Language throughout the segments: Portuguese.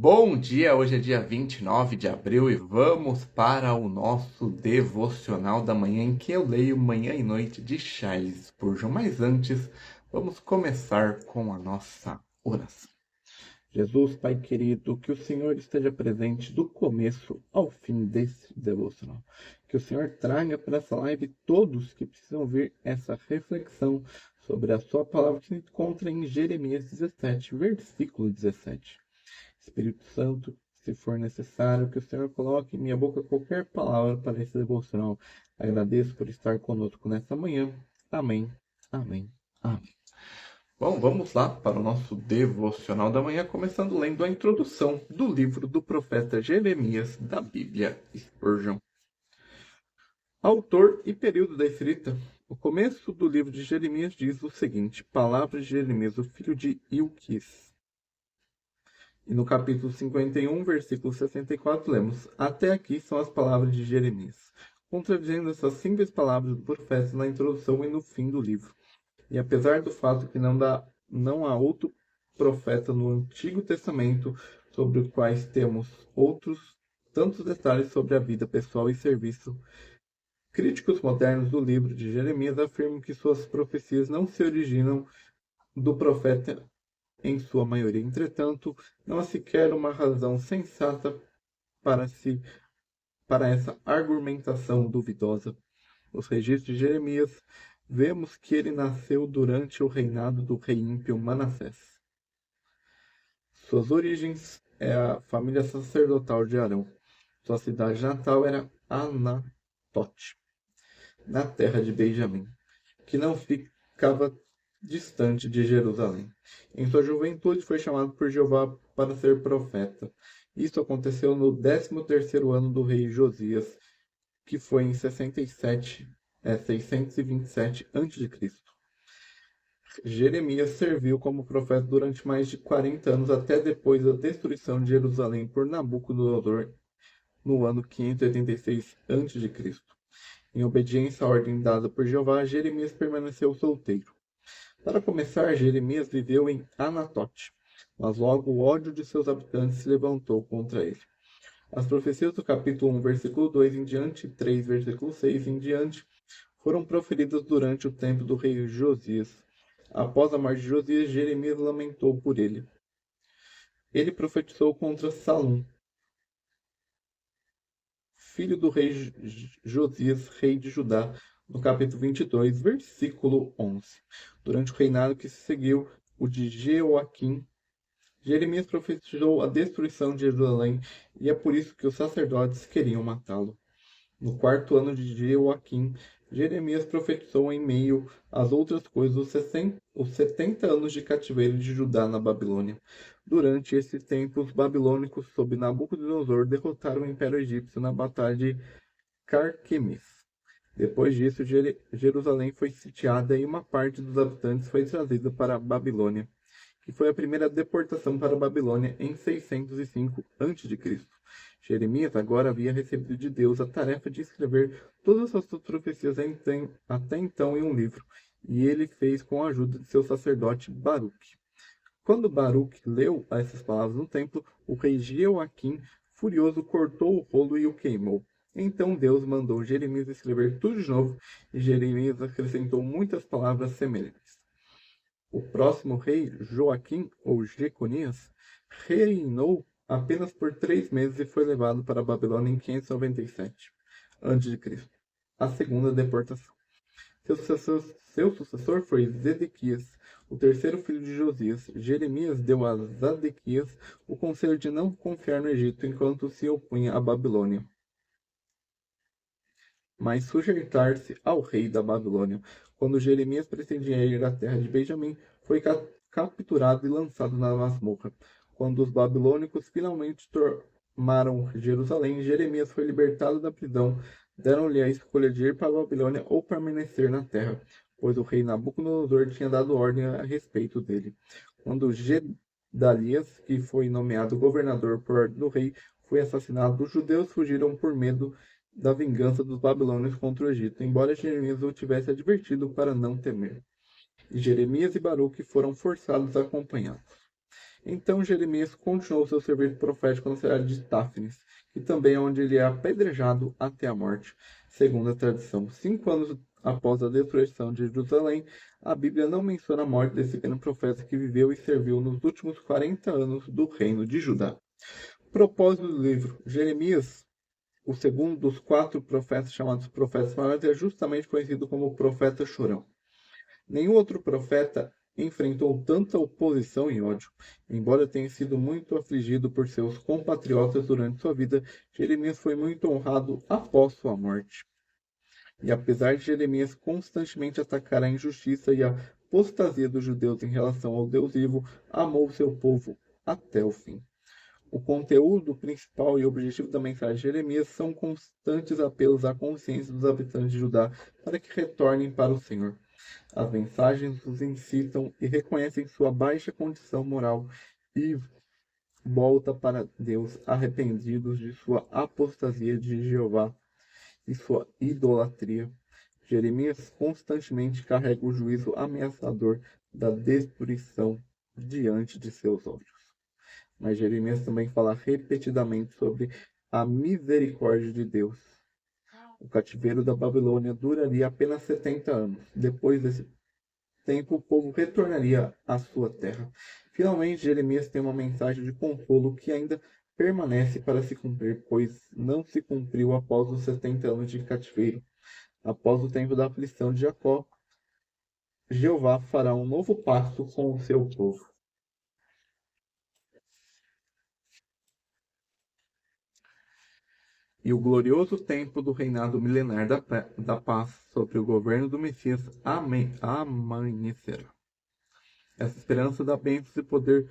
Bom dia, hoje é dia 29 de abril e vamos para o nosso devocional da manhã em que eu leio Manhã e Noite de Charles Spurgeon. Mas antes, vamos começar com a nossa oração. Jesus, Pai querido, que o Senhor esteja presente do começo ao fim desse devocional. Que o Senhor traga para essa live todos que precisam ouvir essa reflexão sobre a sua palavra que se encontra em Jeremias 17, versículo 17. Espírito Santo, se for necessário, que o Senhor coloque em minha boca qualquer palavra para esse devocional. Agradeço por estar conosco nessa manhã. Amém, amém, amém. Bom, vamos lá para o nosso devocional da manhã, começando lendo a introdução do livro do profeta Jeremias da Bíblia Spurgeon. Autor e período da escrita. O começo do livro de Jeremias diz o seguinte: palavras de Jeremias, o filho de Ilquis. E no capítulo 51, versículo 64, lemos: até aqui são as palavras de Jeremias, contradizendo essas simples palavras do profeta na introdução e no fim do livro. E apesar do fato que não há outro profeta no Antigo Testamento sobre os quais temos outros tantos detalhes sobre a vida pessoal e serviço, críticos modernos do livro de Jeremias afirmam que suas profecias não se originam do profeta em sua maioria. Entretanto, não há sequer uma razão sensata para essa argumentação duvidosa. Nos registros de Jeremias, vemos que ele nasceu durante o reinado do rei ímpio Manassés. Suas origens é a família sacerdotal de Arão. Sua cidade natal era Anatote, na terra de Benjamim, que não ficava distante de Jerusalém. Em sua juventude foi chamado por Jeová para ser profeta. Isso aconteceu no 13º ano do rei Josias, que foi em 627 a.C. Jeremias serviu como profeta durante mais de 40 anos, até depois da destruição de Jerusalém por Nabucodonosor no ano 586 a.C. Em obediência à ordem dada por Jeová, Jeremias permaneceu solteiro. Para começar, Jeremias viveu em Anatote, mas logo o ódio de seus habitantes se levantou contra ele. As profecias do capítulo 1, versículo 2 em diante, 3, versículo 6 em diante, foram proferidas durante o tempo do rei Josias. Após a morte de Josias, Jeremias lamentou por ele. Ele profetizou contra Salum, filho do rei Josias, rei de Judá, no capítulo 22, versículo 11. Durante o reinado que se seguiu, o de Jeoaquim, Jeremias profetizou a destruição de Jerusalém, e é por isso que os sacerdotes queriam matá-lo. No 4º ano de Jeoaquim, Jeremias profetizou em meio às outras coisas os 70 anos de cativeiro de Judá na Babilônia. Durante esse tempo, os babilônicos, sob Nabucodonosor, derrotaram o Império Egípcio na Batalha de Carquemis. Depois disso, Jerusalém foi sitiada e uma parte dos habitantes foi trazida para a Babilônia, que foi a primeira deportação para a Babilônia em 605 a.C. Jeremias agora havia recebido de Deus a tarefa de escrever todas as suas profecias até então em um livro, e ele fez com a ajuda de seu sacerdote Baruque. Quando Baruque leu essas palavras no templo, o rei Jeoaquim, furioso, cortou o rolo e o queimou. Então Deus mandou Jeremias escrever tudo de novo, e Jeremias acrescentou muitas palavras semelhantes. O próximo rei, Joaquim ou Jeconias, reinou apenas por 3 meses e foi levado para a Babilônia em 597 a.C., a segunda deportação. Seu sucessor foi Zedequias, o terceiro filho de Josias. Jeremias deu a Zedequias o conselho de não confiar no Egito enquanto se opunha à Babilônia, mas sujeitar-se ao rei da Babilônia. Quando Jeremias pretendia ir à terra de Benjamim, foi capturado e lançado na masmorra. Quando os babilônicos finalmente tomaram Jerusalém, Jeremias foi libertado da prisão. Deram-lhe a escolha de ir para a Babilônia ou permanecer na terra, pois o rei Nabucodonosor tinha dado ordem a respeito dele. Quando Gedalias, que foi nomeado governador por ordem do rei, foi assassinado, os judeus fugiram por medo da vingança dos babilônios contra o Egito, embora Jeremias o tivesse advertido para não temer. E Jeremias e Baruque foram forçados a acompanhá-los. Então Jeremias continuou seu serviço profético na cidade de Táfnis, que também é onde ele é apedrejado até a morte, segundo a tradição. 5 anos após a destruição de Jerusalém, a Bíblia não menciona a morte desse pequeno profeta que viveu e serviu nos últimos 40 anos do reino de Judá. Propósito do livro: Jeremias, o segundo dos 4 profetas chamados profetas maiores, é justamente conhecido como o profeta chorão. Nenhum outro profeta enfrentou tanta oposição e ódio. Embora tenha sido muito afligido por seus compatriotas durante sua vida, Jeremias foi muito honrado após sua morte. E apesar de Jeremias constantemente atacar a injustiça e a apostasia dos judeus em relação ao Deus vivo, amou seu povo até o fim. O conteúdo principal e objetivo da mensagem de Jeremias são constantes apelos à consciência dos habitantes de Judá para que retornem para o Senhor. As mensagens os incitam e reconhecem sua baixa condição moral e volta para Deus, arrependidos de sua apostasia de Jeová e sua idolatria. Jeremias constantemente carrega o juízo ameaçador da destruição diante de seus olhos. Mas Jeremias também fala repetidamente sobre a misericórdia de Deus. O cativeiro da Babilônia duraria apenas 70 anos. Depois desse tempo, o povo retornaria à sua terra. Finalmente, Jeremias tem uma mensagem de consolo que ainda permanece para se cumprir, pois não se cumpriu após os 70 anos de cativeiro. Após o tempo da aflição de Jacó, Jeová fará um novo pacto com o seu povo. E o glorioso tempo do reinado milenar da paz sobre o governo do Messias amanhecerá. Essa esperança dá bênçãos e poder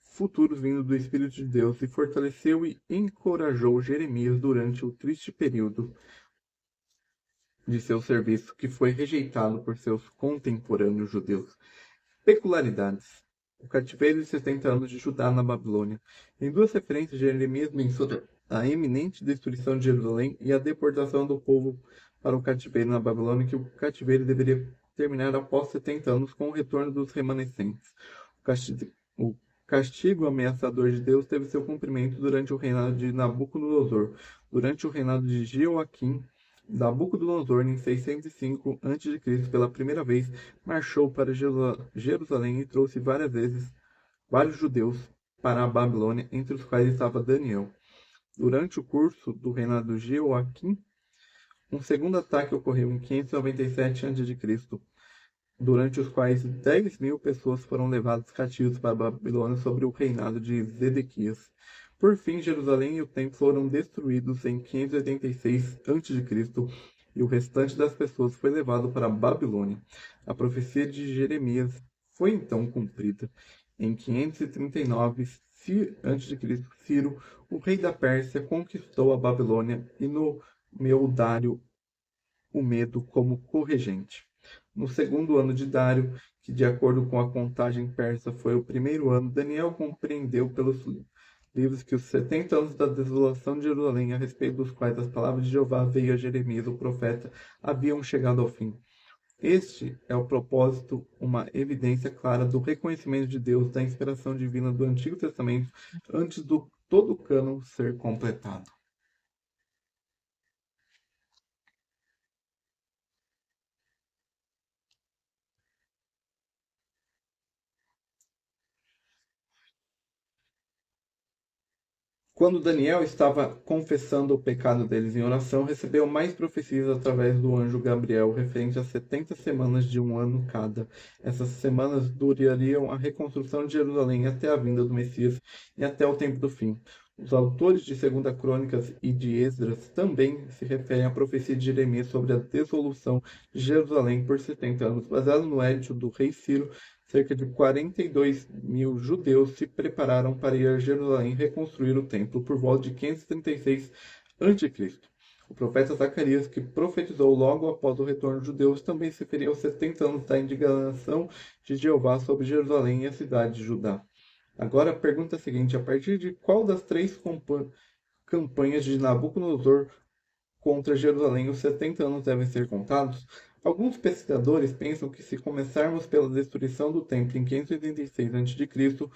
futuros vindo do Espírito de Deus e fortaleceu e encorajou Jeremias durante o triste período de seu serviço, que foi rejeitado por seus contemporâneos judeus. Peculiaridades: o cativeiro de 70 anos de Judá na Babilônia. Em 2 referências, Jeremias menciona a iminente destruição de Jerusalém e a deportação do povo para o cativeiro na Babilônia, que o cativeiro deveria terminar após 70 anos com o retorno dos remanescentes. O castigo ameaçador de Deus teve seu cumprimento durante o reinado de Nabucodonosor. Durante o reinado de Jeoaquim, Nabucodonosor, em 605 a.C., pela primeira vez, marchou para Jerusalém e trouxe vários judeus para a Babilônia, entre os quais estava Daniel. Durante o curso do reinado de Jeoaquim, um segundo ataque ocorreu em 597 a.C., durante os quais 10.000 pessoas foram levadas cativas para a Babilônia sob o reinado de Zedequias. Por fim, Jerusalém e o templo foram destruídos em 586 a.C. e o restante das pessoas foi levado para a Babilônia. A profecia de Jeremias foi então cumprida. Em 539 a.C., Ciro, o rei da Pérsia, conquistou a Babilônia e nomeou Dário o Medo como corregente. No segundo ano de Dário, que de acordo com a contagem persa foi o primeiro ano, Daniel compreendeu pelos livros que os 70 anos da desolação de Jerusalém, a respeito dos quais as palavras de Jeová veio a Jeremias, o profeta, haviam chegado ao fim. Este é o propósito, uma evidência clara do reconhecimento de Deus da inspiração divina do Antigo Testamento antes do todo o cânon ser completado. Quando Daniel estava confessando o pecado deles em oração, recebeu mais profecias através do anjo Gabriel, referente a 70 semanas de um ano cada. Essas semanas durariam a reconstrução de Jerusalém até a vinda do Messias e até o tempo do fim. Os autores de 2 Crônicas e de Esdras também se referem à profecia de Jeremias sobre a dissolução de Jerusalém por 70 anos, baseado no edito do rei Ciro. Cerca de 42.000 judeus se prepararam para ir a Jerusalém reconstruir o templo por volta de 536 a.C. O profeta Zacarias, que profetizou logo após o retorno dos judeus, também se referia aos 70 anos da indignação de Jeová sobre Jerusalém e a cidade de Judá. Agora a pergunta seguinte: a partir de qual das 3 campanhas de Nabucodonosor contra Jerusalém os 70 anos devem ser contados? Alguns pesquisadores pensam que, se começarmos pela destruição do templo em 586 a.C.,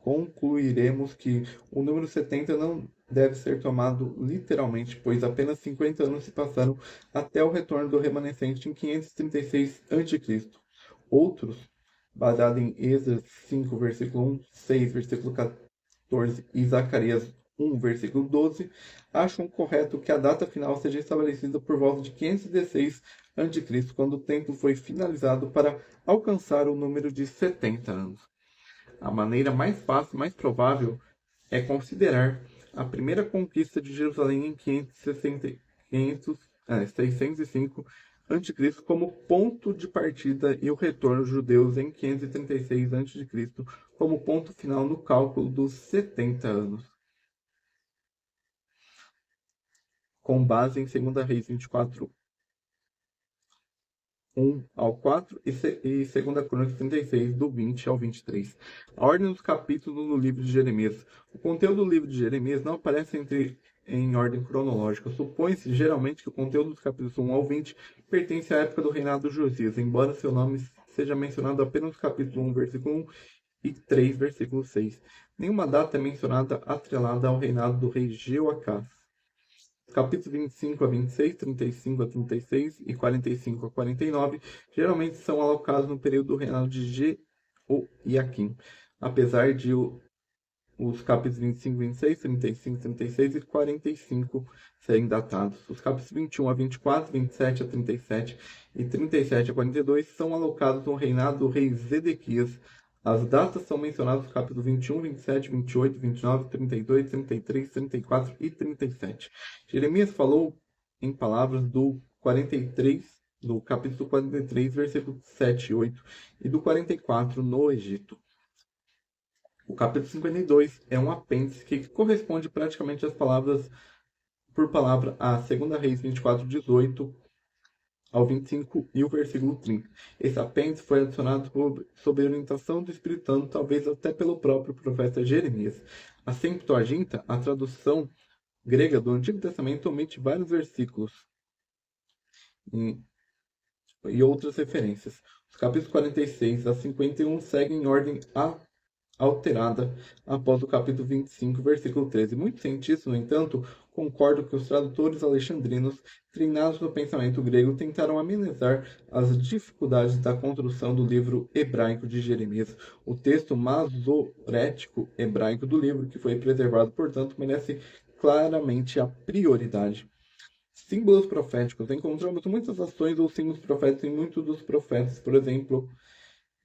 concluiremos que o número 70 não deve ser tomado literalmente, pois apenas 50 anos se passaram até o retorno do remanescente em 536 a.C. Outros, baseados em Esdras 5, versículo 1, 6, versículo 14 e Zacarias 1, versículo 12, acham correto que a data final seja estabelecida por volta de 516 a.C., quando o templo foi finalizado para alcançar o número de 70 anos. A maneira mais fácil e mais provável é considerar a primeira conquista de Jerusalém em 605 a.C. como ponto de partida e o retorno dos judeus em 536 a.C. como ponto final no cálculo dos 70 anos. Com base em 2 Reis 24, 1 ao 4 e 2 Crônicas 36, do 20 ao 23. A ordem dos capítulos no livro de Jeremias. O conteúdo do livro de Jeremias não aparece em ordem cronológica. Supõe-se geralmente que o conteúdo dos capítulos 1 ao 20 pertence à época do reinado de Josias, embora seu nome seja mencionado apenas no capítulo 1, versículo 1 e 3, versículo 6. Nenhuma data é mencionada atrelada ao reinado do rei Jeoacás. Capítulos 25 a 26, 35 a 36 e 45 a 49 geralmente são alocados no período do reinado de Jeoiaquim, apesar de os capítulos 25, 26, 35, 36 e 45 serem datados. Os capítulos 21 a 24, 27 a 37 e 37 a 42 são alocados no reinado do rei Zedequias. As datas são mencionadas no capítulo 21, 27, 28, 29, 32, 33, 34 e 37. Jeremias falou em palavras do 43, do capítulo 43, versículos 7 e 8, e do 44 no Egito. O capítulo 52 é um apêndice que corresponde praticamente às palavras por palavra a 2 Reis 24, 18 ao 25 e o versículo 30. Esse apêndice foi adicionado sob a orientação do Espírito Santo, talvez até pelo próprio profeta Jeremias. A Septuaginta, a tradução grega do Antigo Testamento, omite vários versículos e outras referências. Os capítulos 46 a 51 seguem em ordem alterada após o capítulo 25, versículo 13. Muitos cientistas, no entanto, concordam que os tradutores alexandrinos, treinados no pensamento grego, tentaram amenizar as dificuldades da construção do livro hebraico de Jeremias. O texto masorético hebraico do livro, que foi preservado, portanto, merece claramente a prioridade. Símbolos proféticos. Encontramos muitas ações ou símbolos proféticos em muitos dos profetas, por exemplo,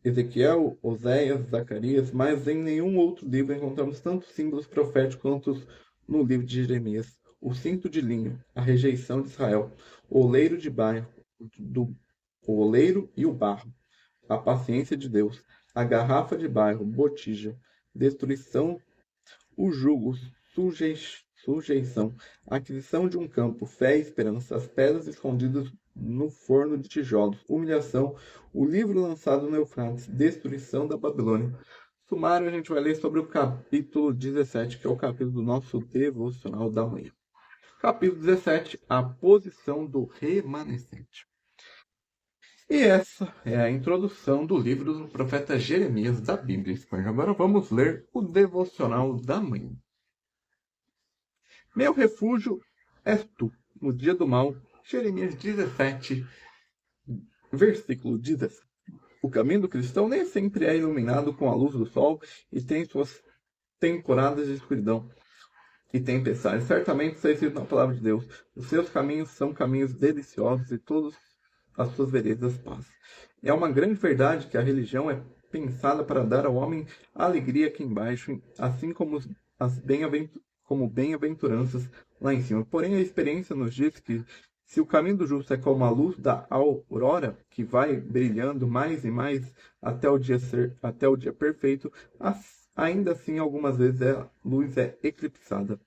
Ezequiel, Oséias, Zacarias, mas em nenhum outro livro encontramos tantos símbolos proféticos quanto no livro de Jeremias. O cinto de linho, a rejeição de Israel, o oleiro de barro, o oleiro e o barro, a paciência de Deus, a garrafa de barro, botija, destruição, o jugo, sujeição, a aquisição de um campo, fé e esperança, as pedras escondidas no forno de tijolos, humilhação, o livro lançado no Eufrates, destruição da Babilônia. Sumário, a gente vai ler sobre o capítulo 17, que é o capítulo do nosso devocional da manhã. Capítulo 17, a posição do remanescente. E essa é a introdução do livro do profeta Jeremias da Bíblia Espanha. Agora vamos ler o devocional da manhã. Meu refúgio és tu, no dia do mal. Jeremias 17, versículo 17. O caminho do cristão nem sempre é iluminado com a luz do sol e tem suas temporadas de escuridão e tempestades. Certamente está escrito na palavra de Deus: os seus caminhos são caminhos deliciosos e todas as suas veredas paz. É uma grande verdade que a religião é pensada para dar ao homem alegria aqui embaixo, assim como bem-aventuranças lá em cima. Porém, a experiência nos diz que se o caminho do justo é como a luz da aurora, que vai brilhando mais e mais até o dia perfeito, ainda assim algumas vezes a luz é eclipsada.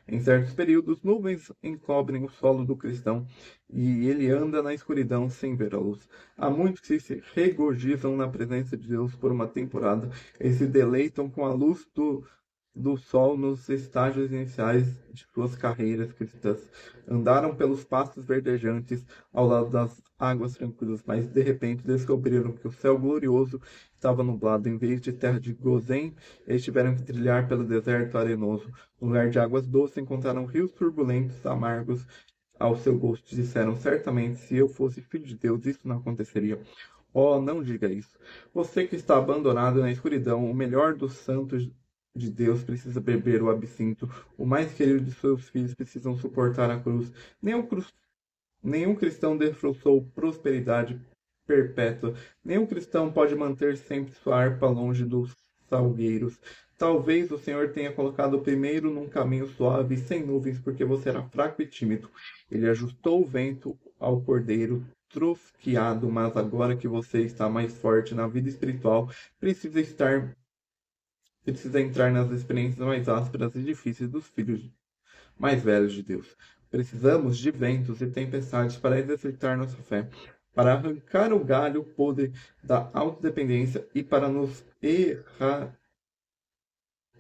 Em certos períodos, nuvens encobrem o solo do cristão e ele anda na escuridão sem ver a luz. Há muitos que se regozijam na presença de Deus por uma temporada e se deleitam com a luz do sol nos estágios iniciais de suas carreiras cristãs. Andaram pelos pastos verdejantes ao lado das águas tranquilas, mas de repente descobriram que o céu glorioso estava nublado. Em vez de terra de Gozém, eles tiveram que trilhar pelo deserto arenoso. No lugar de águas doces, encontraram rios turbulentos, amargos ao seu gosto. Disseram: certamente, se eu fosse filho de Deus, isso não aconteceria. Oh, não diga isso. Você que está abandonado na escuridão, o melhor dos santos de Deus precisa beber o absinto. O mais querido de seus filhos precisam suportar a cruz. Nenhum cristão desfrutou prosperidade perpétua. Nenhum cristão pode manter sempre sua harpa longe dos salgueiros. Talvez o Senhor tenha colocado o primeiro num caminho suave e sem nuvens, porque você era fraco e tímido. Ele ajustou o vento ao cordeiro trosquiado, mas agora que você está mais forte na vida espiritual, precisa entrar nas experiências mais ásperas e difíceis dos filhos mais velhos de Deus. Precisamos de ventos e tempestades para exercitar nossa fé, para arrancar o galho podre da autodependência e para nos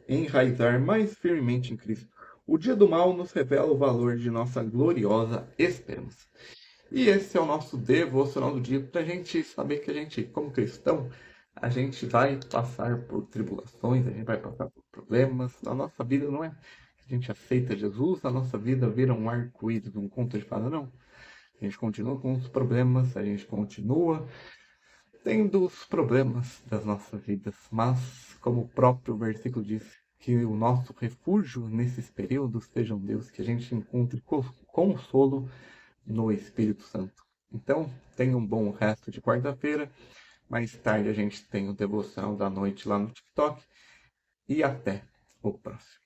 enraizar mais firmemente em Cristo. O dia do mal nos revela o valor de nossa gloriosa esperança. E esse é o nosso devocional do dia, para a gente saber que a gente, como cristão, a gente vai passar por tribulações, a gente vai passar por problemas. A nossa vida não é que a gente aceita Jesus, a nossa vida vira um arco-íris, um conto de fada, não. A gente continua com os problemas, a gente continua tendo os problemas das nossas vidas, mas, como o próprio versículo diz, que o nosso refúgio nesses períodos seja um Deus, que a gente encontre consolo no Espírito Santo. Então, tenha um bom resto de quarta-feira. Mais tarde a gente tem o devocional da noite lá no TikTok. E até o próximo.